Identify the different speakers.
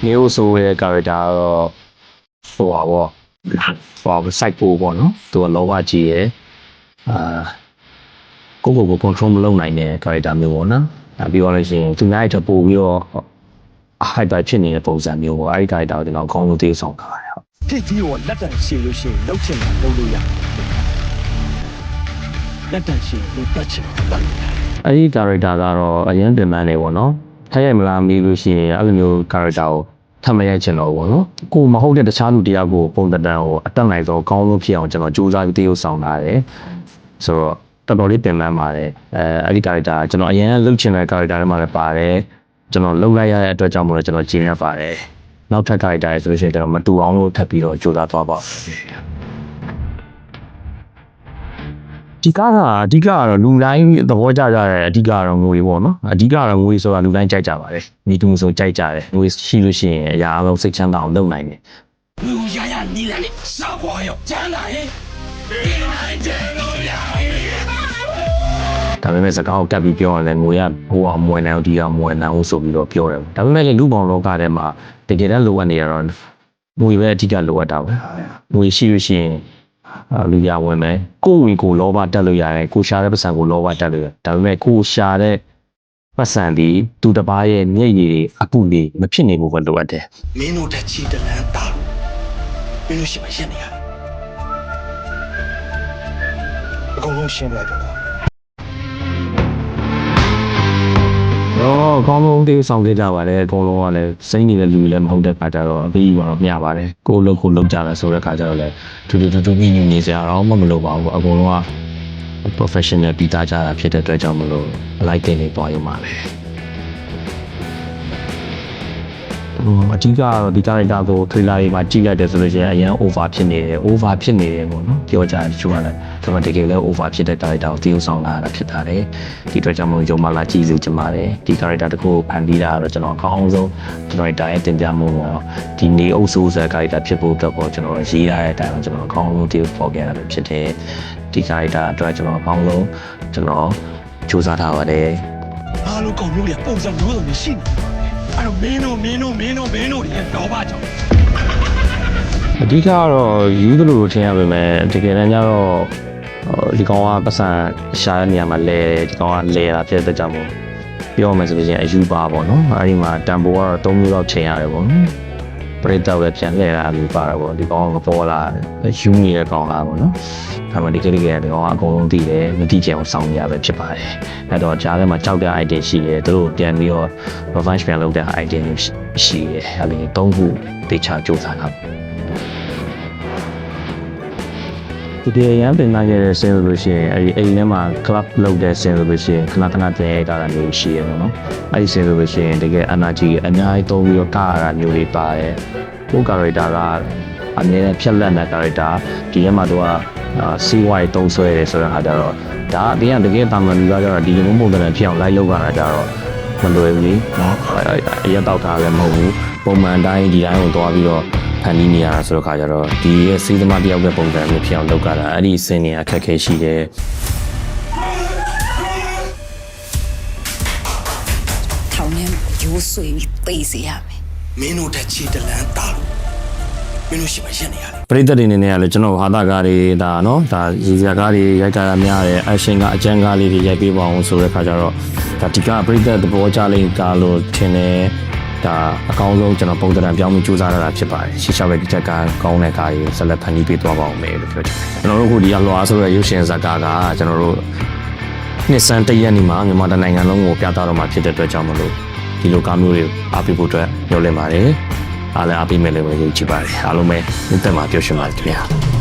Speaker 1: နေအိုဆိုရဲ့ character တော့ဟိုပါဘောစိုက်ဖို့ပေါ့နော်သူကလောဘကြီးရဲ့ကို control မလုပ်နိုင်တဲ့ character မျိုးပေါ့နော်ပြီးတော့လည်းရှင်သူများရဲ့ပို့ပြီးတော့ hyper ဖြစ်နေတဲ့ပုံစံမျိုးပေါ့အဲ့ဒီ character ကိုကျွန်တော်အကောင်းဆုံးသိဆောင်ထားတယ်ဟုတ်
Speaker 2: ဖြစ်ကြီးကိုလက်တန်ရှည်လို့ရှိရင်လှုပ်ချင်တာလှုပ်လို့ရတယ်လက်တန်ရှည်လို့တတ်ချင်တာ
Speaker 1: အဲ့ဒီ character ကတော့အရင်တင်မှန်းနေပေါ့နော်ထိုက်ရိုက်မလားမေးလို့ရှိရင်အဲ့လိုမျိုး character ကိုထပ်မရိုက်ချင်တော့ဘူးပေါ့နော်ကိုမဟုတ်တဲ့တခြားလူတရားကိုပုံတန်ကိုအတက်နိုင်ဆုံးအကောင်းဆုံးဖြစ်အောင်ကျွန်တော်စူးစမ်းပြီးသိဆောင်လာတယ်ဆိုတော့တော်တော်လေးပြင်ပန်းပါတယ်အဲ့ဒီ character ကျွန်တော်အရင်လှုပ်ချင်တဲ့ character တွေမှာလည်းပါတယ်ကျွန်တော်လှုပ်လိုက်ရတဲ့အတွက်ကြောင့်မလို့ကျွန်တော်ကျင်းရပါတယ်နောက်ထပ် character တွေဆိုလို့ရှိရင်ကျွန်တော်မတူအောင်လို့ထပ်ပြီးတော့စူးစမ်းသွားပါဒီကားကအဓိကကတော့လူတိုင်းသဘောကျကြတယ်အဓိကကတော့ငွေပေါ့နော်အဓိကကတော့ငွေဆိုတာလူတိုင်းကြိုက်ကြပါတယ်မိတူဆိုကြိုက်ကြတယ်ငွေရှိလို့ရှိရင်အရာအလုံးစိတ်ချမ်းသာအောင်လုပ်နိုင်တယ်
Speaker 2: လူရရနီးလာလေစောက်ပေါ်ရောကျန်းလာရင်ဒီနိုင်တယ်လို့ရ
Speaker 1: ဒါပေမဲ့စကားကိုကပ်ပြီးပြောရင်လည်းငွေကဟိုအောင်မွေနိုင်အောင်ဒီအောင်မွေနိုင်အောင်ဆိုပြီးတော့ပြောတယ်ဒါပေမဲ့လူပေါင်းလောကထဲမှာတကယ်တမ်းလိုအပ်နေရတော့ငွေပဲအဓိကလိုအပ်တာပဲငွေရှိလို့ရှိရင်လူရဝင်မယ်ကိုယ်ဝင်ကိုလောဘတက်လို့ရတယ်ကိုရှာတဲ့ပတ်စံကိုလောဘတက်လို့ရတယ်ဒါပေမဲ့ကိုရှာတဲ့ပတ်စံဒီသူတစ်ပါးရဲ့မျက်ရည်တွေအပုတွေမဖြစ်နေဘူးပဲလိုအပ်တယ်
Speaker 2: မင်းတို့တက်ချီတလန်းတာလို့မင်းတို့ရှိမှရှင်းနေရတယ်အကုန်လုံးရှင်းလိုက်တော့
Speaker 1: ကောင်းလုံးတေးဆောင်ခဲ့ကြပါတယ်အကုန်လုံးကလည်းစိမ့်နေတဲ့လူတွေလည်းမဟုတ်တဲ့ခါကျတော့အပေးကတော့မျှပါတယ်ကိုယ်လုံးကြတယ်ဆိုတဲ့ခါကျတော့လည်းတူညင်နေစရာတော့မလိုပါဘူးအကုန်လုံးက professional ပြီးသားကြတာဖြစ်တဲ့အတွက်ကြောင့်မလို့အလိုက်တင်နေသွားရုံပါပဲအဓိကတော့ဒီ character ကို trailer တွေမှာကြည့်ရတယ်ဆိုလို့ရှိရင်အရင် over ဖြစ်နေတယ်ပေါ့နော်ပြောကြတယ်တချို့ကလည်းကျွန်တော်တကယ်လည်း over ဖြစ်တဲ့ character ကိုတည်ဆောင်လာတာဖြစ်တာတယ်ဒီအတွက်ကြောင့်မလို့ရုံမလာကြည့်စုချင်ပါတယ်ဒီ character တခုကိုဖန်တီးတာတော့ကျွန်တော်အကောင်းဆုံး character ရဲ့တင်ပြမှုတော့ဒီနေအုပ်စုဆိုတဲ့ character ဖြစ်ဖို့အတွက်ပေါ့ကျွန်တော်ရေးရတဲ့အတိုင်းကျွန်တော်အကောင်းဆုံးတည်ပေါ်ခဲ့တာဖြစ်တယ်ဒီ character အတွက်ကျွန်တော်အကောင်းဆုံးကျွန်တော်စူးစမ်းထားပါတယ်
Speaker 2: အားလုံးကောင်မျိုးတွေပုံစံမျိုးစုံရှိနေအဲ့တော့မင်းတို့ရဲ့လောဘကြောင့်
Speaker 1: အဓိကကတော့ယူသလိုထင်ရပါမယ်တကယ်တမ်းကျတော့ဒီကောင်ကပတ်စံရှာတဲ့နေရာမှာလဲဒီကောင်ကလဲတာဖြစ်တဲ့ကြောင့်မို့ပြောမယ်ဆိုရင်အယူပါပေါ့နော်အဲ့ဒီမှာတန်ဖိုးကတော့3မျိုးလောက်ချိန်ရတယ်ပေါ့နော်ပရိသတ်ပဲပြန်လဲတာလို့ပါတော့ပေါ့ဒီကောင်ကပေါ်လာယူနေတဲ့ကောင်လားပေါ့နော်ဒါမှဒီကလေးကဒီကောင်ကအကုန်လုံးသိတယ်မသိချင်အောင်စောင့်နေရပဲဖြစ်ပါတယ်အဲ့တော့ကြားထဲမှာကြောက်တဲ့ item ရှိတယ်သူတို့ပြန်ပြီးတော့ revenge ပြန်လုပ်တဲ့ item ရှိတယ်အဲ့ဒီ3ခုတေချာစူးစမ်းတာဒီရန်ပင်နိုင်တဲ့ဆင်းလို့ရှိရင်အဲ့ဒီအိမ်ထဲမှာ club လုပ်တဲ့ဆင်းလို့ရှိရင်ခဏတင်ရတာမျိုးရှိရပေါ့နော်အဲ့ဒီဆင်းလို့ရှိရင်တကယ် energy အများကြီးသုံးပြီးတော့ကားရတာမျိုးလေးပါတယ်ကို character ကအမြဲတမ်းဖြက်လက်တဲ့ character ဒီထဲမှာတော့CY တုံးဆွဲတယ်ဆိုတဲ့ဟာကြတော့ဒါအပြင်ကတကယ်တာမန်လူကကြတော့ဒီလိုပုံစံဖြစ်အောင်လိုက်လုပ်ရတာကြတော့မလွယ်ဘူးလေနော်အရက်တောက်တာလည်းမဟုတ်ဘူးပုံမှန်တိုင်းဒီတိုင်းကိုသွားပြီးတော့ဖန်တီးနေရတာဆိုတော့ခါကြတော့ဒီရဲ့စေးသမားတယောက်ရဲ့ပုံစံမျိုးဖြစ်အောင်လုပ်ကြတာအဲ့ဒီစင်နေအခက်ခဲရှိတယ်
Speaker 3: ထောင်ထဲရိုးဆွေပြီးသိစေရမယ်
Speaker 2: မင်းတို့တက်ချီတလန်းတာလို့မင်းတို့ရှိမှရှင်းနေရတယ်
Speaker 1: ပရိသတ်တွေနေနဲ့ကလည်းကျွန်တော်ဟာတာကားတွေဒါနော်ဒါရေစရာကားတွေရိုက်ကြတာများတယ်အရှင်ကအကျန်းကားလေးတွေရိုက်ပေးပါအောင်ဆိုတဲ့ခါကျတော့ဒါဒီကပရိသတ်သဘောကျလိမ့်ကားလို့ထင်တယ်ဒါအကောင်းဆုံးကျွန်တော်ပုံသဏ္ဍာန်ပြောင်းပြီးစူးစမ်းရတာဖြစ်ပါတယ်ရှေ့လျှောက်ပဲဒီချက်ကားကောင်းတဲ့ကားကြီးဆက်လက်ဖန်တီးပေးသွားပါအောင်မယ်လို့ပြောချင်တယ်ကျွန်တော်တို့ခုဒီအလွာဆိုတဲ့ရုပ်ရှင်ဇာတ်ကားကကျွန်တော်တို့နှစ်စံတရက်နေမှာမြန်မာတိုင်းနိုင်ငံလုံးကိုပြသတော့မှာဖြစ်တဲ့အတွက်ကြောင့်မလို့ဒီလိုကားမျိုးတွေအားပေးဖို့အတွက်ညှို့လင့်ပါတယ်အားလည်းအားပေးမယ်လို့ယုံကြည်ပါတယ်အားလုံးပဲမြတ်သက်မှာပြောရှင်ပါတယ်ခင်ဗျာ